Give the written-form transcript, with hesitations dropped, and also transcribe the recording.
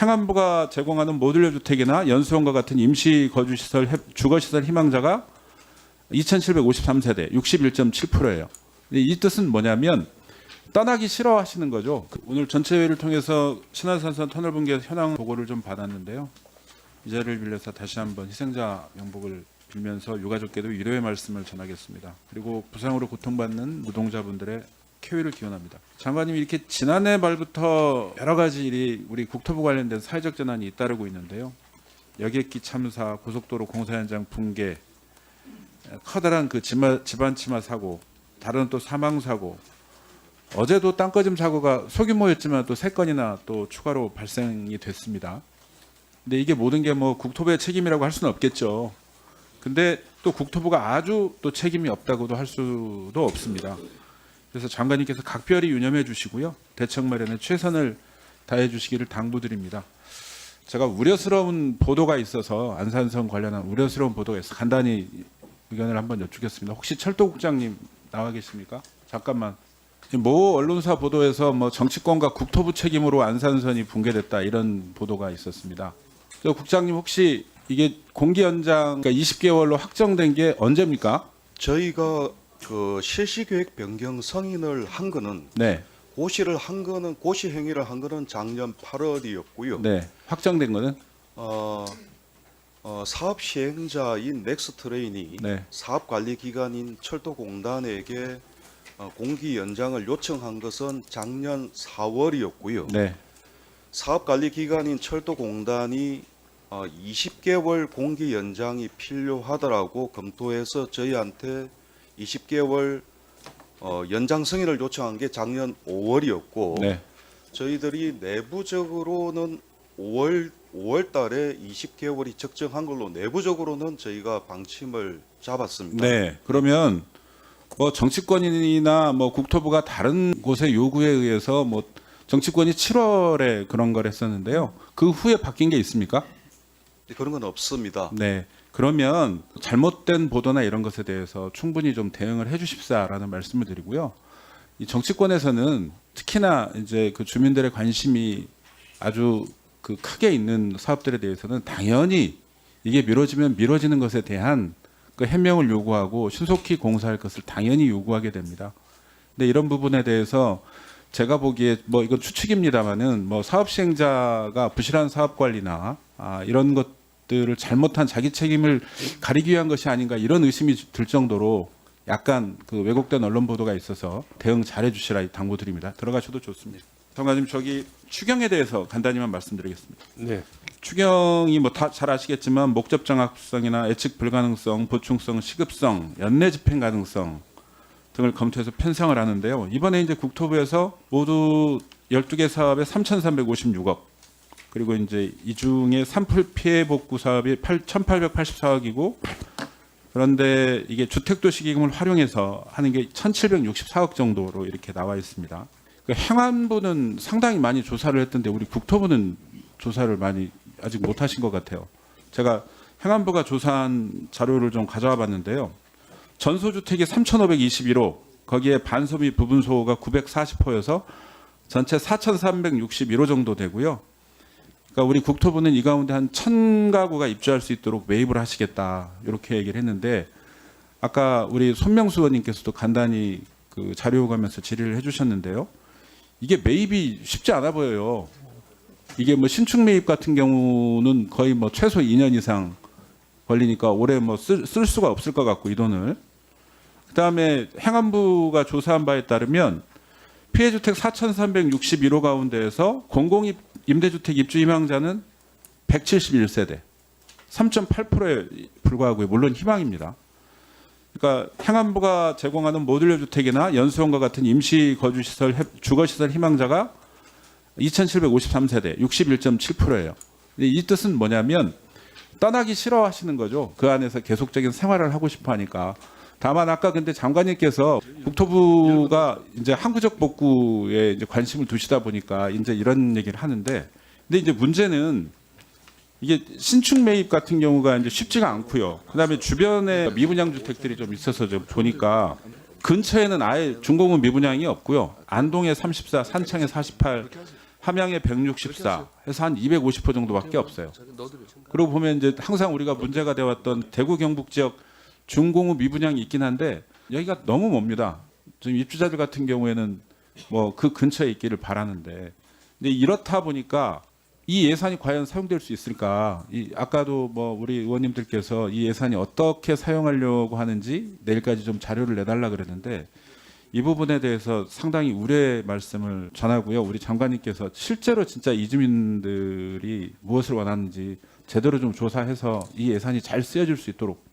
행안부가 제공하는 모듈러 주택이나 연수원과 같은 임시 거주시설, 주거시설 희망자가 2,753세대, 61.7%예요. 이 뜻은 뭐냐면 떠나기 싫어하시는 거죠. 오늘 전체 회의를 통해서 신안산선 터널 붕괴 현황 보고를 좀 받았는데요. 이 자리를 빌려서 다시 한번 희생자 명복을 빌면서 유가족께도 위로의 말씀을 전하겠습니다. 그리고 부상으로 고통받는 노동자분들의 쾌유를 기원합니다. 장관님, 이렇게 지난해 말부터 여러 가지 일이 우리 국토부 관련된 사회적 재난이 잇따르고 있는데요. 여객기 참사, 고속도로 공사 현장 붕괴, 커다란 그 집안 침하 사고, 다른 또 사망 사고, 어제도 땅꺼짐 사고가 소규모였지만 또 3건이나 또 추가로 발생이 됐습니다. 근데 이게 모든 게 뭐 국토부의 책임이라고 할 수는 없겠죠. 근데 또 국토부가 아주 또 책임이 없다고도 할 수도 없습니다. 그래서 장관님께서 각별히 유념해 주시고요. 대책 마련에 최선을 다해 주시기를 당부드립니다. 제가 우려스러운 보도가 있어서 안산선 관련한 우려스러운 보도가 있어서 간단히 의견을 한번 여쭙겠습니다. 혹시 철도국장님 나와 계십니까? 잠깐만. 모 언론사 보도에서 뭐 정치권과 국토부 책임으로 안산선이 붕괴됐다 이런 보도가 있었습니다. 국장님, 혹시 이게 공기 연장 20개월로 확정된 게 언제입니까? 저희가 그 실시계획 변경 승인을 한 거는 네. 고시를 한 거는 고시 행위를 한 거는 작년 8월이었고요. 네. 확정된 거는 사업 시행자인 넥스트레인이 네. 사업 관리 기관인 철도공단에게 공기 연장을 요청한 것은 작년 4월이었고요. 네. 사업 관리 기관인 철도공단이 20개월 공기 연장이 필요하더라고 검토해서 저희한테 20개월 연장 승인을 요청한 게 작년 5월이었고 네. 저희들이 내부적으로는 5월 달에 20개월이 적정한 걸로 내부적으로는 저희가 방침을 잡았습니다. 네. 그러면 뭐 정치권이나 뭐 국토부가 다른 곳의 요구에 의해서 뭐 정치권이 7월에 그런 걸 했었는데요. 그 후에 바뀐 게 있습니까? 그런 건 없습니다. 네. 그러면 잘못된 보도나 이런 것에 대해서 충분히 좀 대응을 해 주십사라는 말씀을 드리고요. 이 정치권에서는 특히나 이제 그 주민들의 관심이 아주 그 크게 있는 사업들에 대해서는 당연히 이게 미뤄지면 미뤄지는 것에 대한 그 해명을 요구하고 신속히 공사할 것을 당연히 요구하게 됩니다. 근데 이런 부분에 대해서 제가 보기에 뭐 이건 추측입니다만은 뭐 사업 시행자가 부실한 사업 관리나 이런 것들을 잘못한 자기 책임을 가리기 위한 것이 아닌가 이런 의심이 들 정도로 약간 그 왜곡된 언론 보도가 있어서 대응 잘해 주시라 당부드립니다. 들어가셔도 좋습니다. 장관님, 저기 추경에 대해서 간단히만 말씀드리겠습니다. 네. 추경이 뭐 다 잘 아시겠지만 목적 정확성이나 예측 불가능성, 보충성, 시급성, 연내 집행 가능성 등을 검토해서 편성을 하는데요. 이번에 이제 국토부에서 모두 12개 사업에 3,356억, 그리고 이제 이 중에 산불 피해 복구 사업이 1,884억이고, 그런데 이게 주택도시기금을 활용해서 하는 게 1,764억 정도로 이렇게 나와 있습니다. 행안부는 상당히 많이 조사를 했던데 우리 국토부는 조사를 많이 아직 못 하신 것 같아요. 제가 행안부가 조사한 자료를 좀 가져와 봤는데요. 전소주택이 3,521호, 거기에 반소 및 부분소가 940호여서 전체 4,361호 정도 되고요. 그러니까 우리 국토부는 이 가운데 한 1,000가구가 입주할 수 있도록 매입을 하시겠다 이렇게 얘기를 했는데, 아까 우리 손명수 의원님께서도 간단히 그 자료 요구하면서 질의를 해주셨는데요. 이게 매입이 쉽지 않아 보여요. 이게 뭐 신축 매입 같은 경우는 거의 뭐 최소 2년 이상 걸리니까 올해 뭐 쓸 수가 없을 것 같고 이 돈을. 그다음에 행안부가 조사한 바에 따르면 피해주택 4,361호 가운데에서 공공입 임대주택 입주 희망자는 171세대, 3.8%에 불과하고요. 물론 희망입니다. 그러니까 행안부가 제공하는 모듈러 주택이나 연수원과 같은 임시 거주시설, 주거시설 희망자가 2,753세대, 61.7%예요. 이 뜻은 뭐냐면 떠나기 싫어하시는 거죠. 그 안에서 계속적인 생활을 하고 싶어 하니까. 다만 아까 근데 장관님께서 국토부가 이제 항구적 복구에 이제 관심을 두시다 보니까 이제 이런 얘기를 하는데, 근데 이제 문제는 이게 신축 매입 같은 경우가 이제 쉽지가 않고요. 그다음에 주변에 미분양 주택들이 좀 있어서 좀 보니까 근처에는 아예 준공은 미분양이 없고요. 안동에 34, 산창에 48, 함양에 164 해서 한 250호 정도밖에 없어요. 그러고 보면 이제 항상 우리가 문제가 되어왔던 대구 경북 지역 중공업 미분양이 있긴 한데 여기가 너무 멉니다. 지금 입주자들 같은 경우에는 뭐 그 근처에 있기를 바라는데, 근데 이렇다 보니까 이 예산이 과연 사용될 수 있을까? 아까도 뭐 우리 의원님들께서 이 예산이 어떻게 사용하려고 하는지 내일까지 좀 자료를 내달라 그랬는데 이 부분에 대해서 상당히 우려의 말씀을 전하고요. 우리 장관님께서 실제로 진짜 이주민들이 무엇을 원하는지 제대로 좀 조사해서 이 예산이 잘 쓰여질 수 있도록